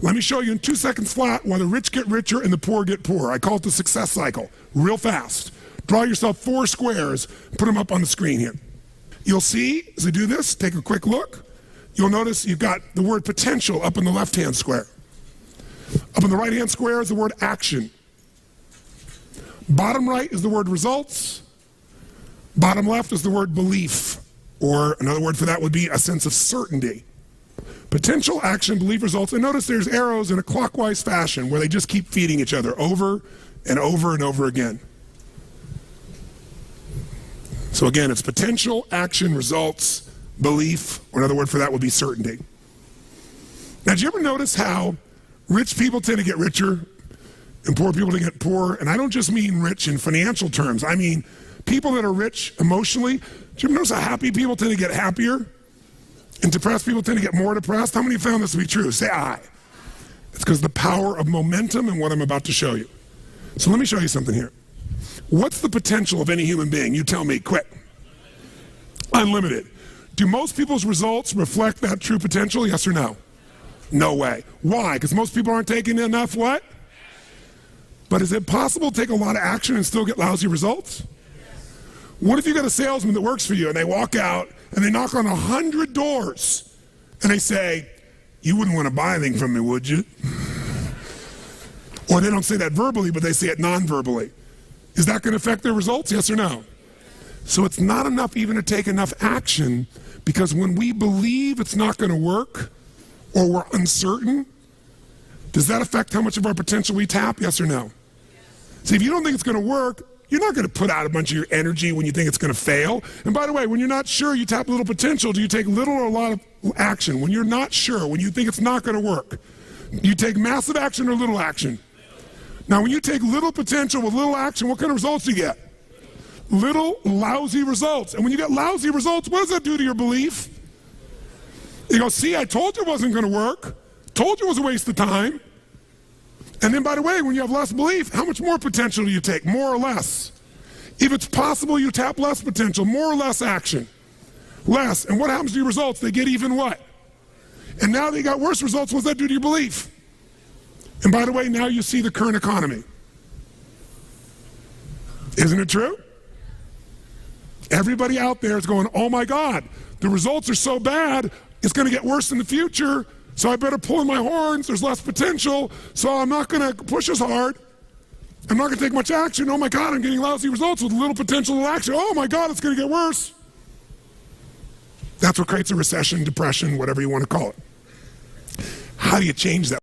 Let me show you in 2 seconds flat why the rich get richer and the poor get poorer. I call it the success cycle, real fast. Draw yourself 4 squares, put them up on the screen here. You'll see, as I do this, take a quick look, you'll notice you've got the word potential up in the left-hand square. Up in the right-hand square is the word action. Bottom right is the word results. Bottom left is the word belief, or another word for that would be a sense of certainty. Potential, action, belief, results, and notice there's arrows in a clockwise fashion where they just keep feeding each other over and over and over again. So again, it's potential, action, results, belief, or another word for that would be certainty. Now, did you ever notice how rich people tend to get richer and poor people to get poorer? And I don't just mean rich in financial terms. I mean people that are rich emotionally. Do you ever notice how happy people tend to get happier? And depressed people tend to get more depressed? How many found this to be true? Say aye. It's because of the power of momentum and what I'm about to show you. So let me show you something here. What's the potential of any human being? You tell me, quick. Unlimited. Do most people's results reflect that true potential, yes or no? No way. Why? Because most people aren't taking enough what? But is it possible to take a lot of action and still get lousy results? What if you got a salesman that works for you and they walk out and they knock on 100 doors and they say, you wouldn't want to buy anything from me, would you? Or they don't say that verbally, but they say it non-verbally. Is that going to affect their results, yes or no? So it's not enough even to take enough action, because when we believe it's not going to work or we're uncertain, does that affect how much of our potential we tap, yes or no? See, if you don't think it's going to work, you're not going to put out a bunch of your energy when you think it's going to fail. And by the way, when you're not sure, you tap little potential. Do you take little or a lot of action? When you're not sure, when you think it's not going to work, you take massive action or little action? Now, when you take little potential with little action, what kind of results do you get? Little lousy results. And when you get lousy results, what does that do to your belief? You go, see, I told you it wasn't going to work. Told you it was a waste of time. And then, by the way, when you have less belief, how much more potential do you take? More or less? If it's possible, you tap less potential, more or less action. Less. And what happens to your results? They get even what? And now they got worse results. What does that do to your belief? And by the way, now you see the current economy. Isn't it true? Everybody out there is going, oh my God, the results are so bad, it's going to get worse in the future. So I better pull in my horns, there's less potential, so I'm not going to push as hard. I'm not going to take much action. Oh my God, I'm getting lousy results with little potential of action. Oh my God, it's going to get worse. That's what creates a recession, depression, whatever you want to call it. How do you change that?